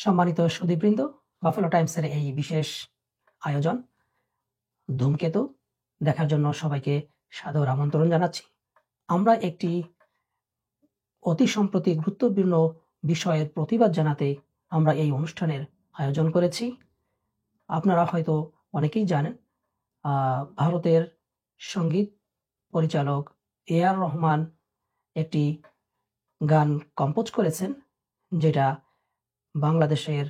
সম্মানিত সুধীবৃন্দ, বাফেলো টাইমসের এই বিশেষ আয়োজন ধূমকেতু দেখার জন্য সবাইকে সাদর আমন্ত্রণ জানাচ্ছি। আমরা একটি অতি সম্প্রতি গুরুত্বপূর্ণ বিষয়ের প্রতিবাদ জানাতে আমরা এই অনুষ্ঠানের আয়োজন করেছি। আপনারা হয়তো অনেকেই জানেন, ভারতের সঙ্গীত পরিচালক A.R. রহমান একটি গান কম্পোজ করেছেন, যেটা বাংলাদেশের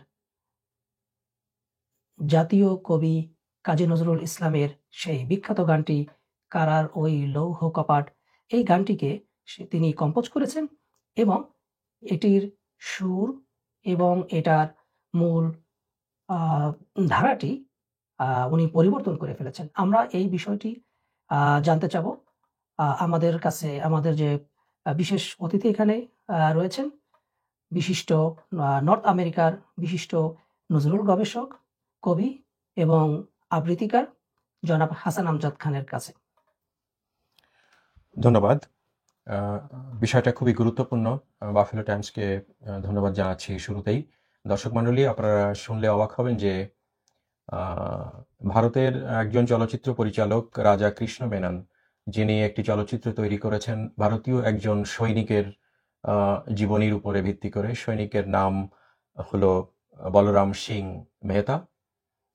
জাতীয় কবি কাজী নজরুল ইসলামের সেই বিখ্যাত গানটি কারার ওই লৌহ কপাট, এই গানটিকে তিনি কম্পোজ করেছেন এবং এটির সুর এবং এটার মূল ধারাটি উনি পরিবর্তন করে ফেলেছেন। আমরা এই বিষয়টি জানতে চাব। আমাদের কাছে আমাদের যে বিশেষ অতিথি এখানে রয়েছেন, বিশিষ্ট নর্থ আমেরিকার বিশিষ্ট নজরুল গবেষক, কবি এবং আবৃত্তিকার জনাব হাসান আমজাদ খানের কাছে। ধন্যবাদ। বিষয়টা খুবই গুরুত্বপূর্ণ। বাফেলো টাইমসকে ধন্যবাদ জানাচ্ছি শুরুতেই। দর্শক মণ্ডলী, আপনারা শুনলে অবাক হবেন যে ভারতের একজন চলচ্চিত্র পরিচালক রাজা কৃষ্ণ মেনন, যিনি একটি চলচ্চিত্র তৈরি করেছেন ভারতীয় একজন সৈনিকের জীবনীর উপরে ভিত্তি করে। সৈনিকের নাম হলো বলরাম সিং মেহতা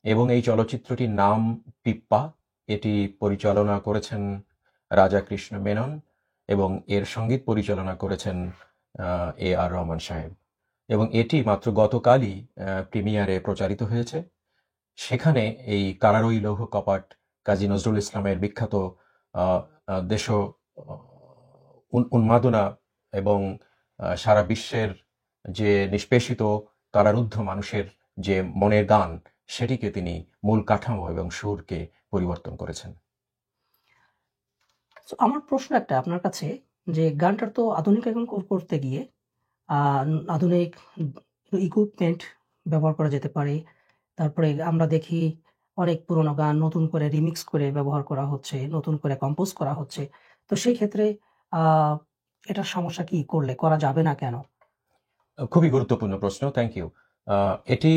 এবং এই চলচ্চিত্রটির নাম পিপ্পা। এটি পরিচালনা করেছেন রাজা কৃষ্ণ মেনন এবং এর সঙ্গীত পরিচালনা করেছেন A.R. রহমান সাহেব। এবং এটি মাত্র গতকালই প্রিমিয়ারে প্রচারিত হয়েছে। সেখানে এই কারারই লৌহ কপাট কাজী নজরুল ইসলামের বিখ্যাত দেশ উন্মাদনা এবং সারা বিশ্বের যে নিষ্পেষিত কারারুদ্ধ মানুষের যে মনের গান, সেটিকে তিনি মূল কাঠামো এবং সুরকে পরিবর্তন করেছেন। আমার প্রশ্ন একটা আপনার কাছে, যে গানটার তো আধুনিকায়ন করতে গিয়ে আধুনিক ইকুইপমেন্ট ব্যবহার করা যেতে পারে। তারপরে আমরা দেখি অনেক পুরোনো গান নতুন করে রিমিক্স করে ব্যবহার করা হচ্ছে, নতুন করে কম্পোজ করা হচ্ছে। তো সেই ক্ষেত্রে এটার সমস্যা কি, করলে করা যাবে না কেন? খুবই গুরুত্বপূর্ণ প্রশ্ন, থ্যাংক ইউ। এটি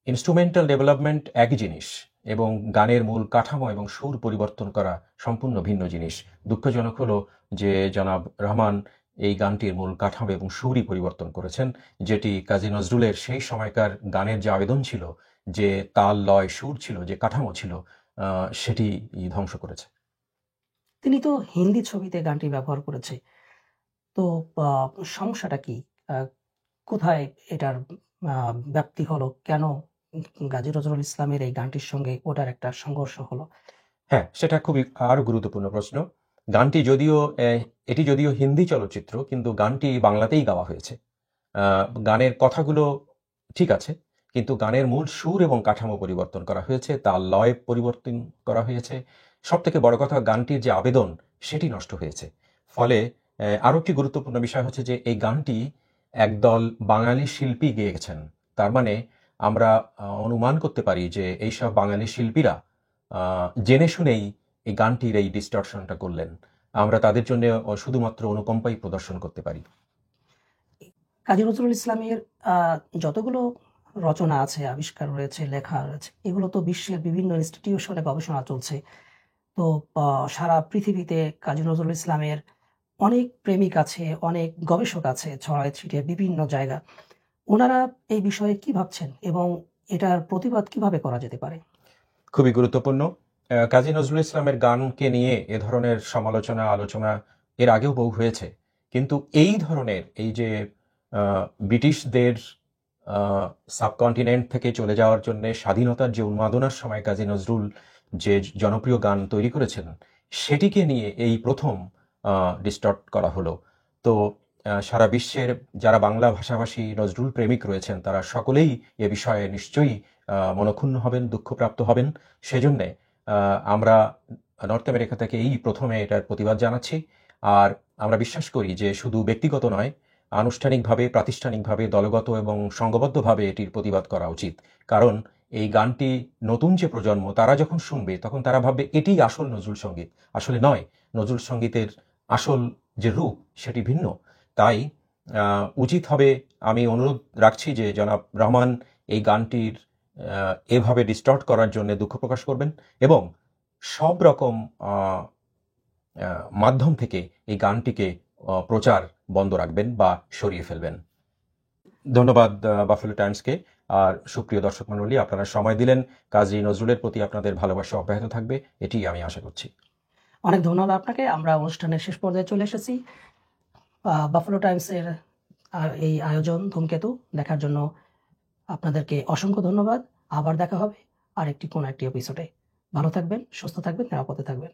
ইনস্ট্রুমেন্টাল ডেভেলপমেন্ট এক জিনিস এবং গানের মূল কাঠামো এবং সুর পরিবর্তন করা সম্পূর্ণ ভিন্ন জিনিস। দুঃখজনক হলো যে জনাব রহমান এই গানটির মূল কাঠামো এবং সুরই পরিবর্তন করেছেন, যেটি কাজী নজরুলের সেই সময়কার গানের যে আবেদন ছিল, যে তাল লয় সুর ছিল, যে কাঠামো ছিল, সেটি ধ্বংস করেছে। তিনি তো হিন্দি ছবিতে গানটি ব্যবহার করেছে। তো সমস্যাটা কি? কোথায় এটার ব্যাপ্তি হলো? কেন কাজী নজরুল ইসলামের এই গানটির সঙ্গে ওটার একটা সংঘর্ষ হলো? হ্যাঁ, সেটা খুবই আরো গুরুত্বপূর্ণ প্রশ্ন। এটি যদিও হিন্দি চলচ্চিত্র, কিন্তু গানটি বাংলাতেই গাওয়া হয়েছে। গানের কথাগুলো ঠিক আছে, কিন্তু গানের মূল সুর এবং কাঠামো পরিবর্তন করা হয়েছে, তার লয় পরিবর্তন করা হয়েছে। সব থেকে বড় কথা, গানটির যে আবেদন সেটি নষ্ট হয়েছে। ফলে আরো একটি গুরুত্বপূর্ণ বিষয় হচ্ছে যে এই গানটি একদল বাঙালি শিল্পী গেয়েছেন। তার মানে আমরা অনুমান করতে পারি যে এইসব বাঙালি শিল্পীরা জেনে শুনেই এই গানটির এই ডিস্টরশনটা করলেন। আমরা তাদের জন্য শুধুমাত্র অনুকম্পাই প্রদর্শন করতে পারি। কাজী নজরুল ইসলামের যতগুলো রচনা আছে, আবিষ্কার রয়েছে, লেখা রয়েছে, এগুলো তো বিশ্বের বিভিন্ন ইনস্টিটিউশনে গবেষণা চলছে। তো সারা পৃথিবীতে কাজী নজরুল ইসলামের অনেক প্রেমিক আছে, অনেক গবেষক আছে ছড়ায় ছিটিয়ে বিভিন্ন জায়গা। ওনারা এই বিষয়ে কি ভাবছেন এবং এটার প্রতিবাদ কিভাবে করা যেতে পারে? খুবই গুরুত্বপূর্ণ। কাজী নজরুল ইসলামের গানকে নিয়ে এ ধরনের সমালোচনা, আলোচনা এর আগেও বহু হয়েছে, কিন্তু এই ধরনের, এই যে ব্রিটিশদের সাবকন্টিনেন্ট থেকে চলে যাওয়ার জন্য স্বাধীনতার যে উন্মাদনার সময় কাজী নজরুল যে জনপ্রিয় গান তৈরি করেছেন, সেটিকে নিয়ে এই প্রথম ডিস্টর্ট করা হলো। তো সারা বিশ্বের যারা বাংলা ভাষাভাষী নজরুল প্রেমিক রয়েছেন, তারা সকলেই এ বিষয়ে নিশ্চয়ই মনক্ষুণ্ণ হবেন, দুঃখপ্রাপ্ত হবেন। সেজন্যে আমরা নর্থ আমেরিকা থেকে এই প্রথমে এটার প্রতিবাদ জানাচ্ছি। আর আমরা বিশ্বাস করি যে শুধু ব্যক্তিগত নয়, আনুষ্ঠানিকভাবে, প্রাতিষ্ঠানিকভাবে, দলগত এবং সংঘবদ্ধভাবে এটির প্রতিবাদ করা উচিত। কারণ এই গানটি নতুন যে প্রজন্ম, তারা যখন শুনবে তখন তারা ভাববে এটিই আসল নজরুল সঙ্গীত। আসলে নয়, নজরুল সঙ্গীতের আসল যে রূপ সেটি ভিন্ন। তাই উচিত হবে, আমি অনুরোধ রাখছি যে জনাব রহমান এই গানটির এভাবে ডিস্টর্ট করার জন্য দুঃখ প্রকাশ করবেন এবং সব রকম মাধ্যম থেকে এই গানটিকে প্রচার বন্ধ রাখবেন বা সরিয়ে ফেলবেন। ধন্যবাদ বাফেলো টাইমসকে। আর সুপ্রিয় দর্শক মণ্ডলী, আপনারা সময় দিলেন। কাজী নজরুলের প্রতি আপনাদের ভালোবাসা অব্যাহত থাকবে, এটি আমি আশা করছি। অনেক ধন্যবাদ আপনাকে। আমরা অনুষ্ঠানের শেষ পর্যায়ে চলে এসেছি। বাফেলো টাইমসের এই আয়োজন ধূমকেতু দেখার জন্য আপনাদেরকে অসংখ্য ধন্যবাদ। আবার দেখা হবে আরেকটি কোনো একটি এপিসোডে। ভালো থাকবেন, সুস্থ থাকবেন, নিরাপদে থাকবেন।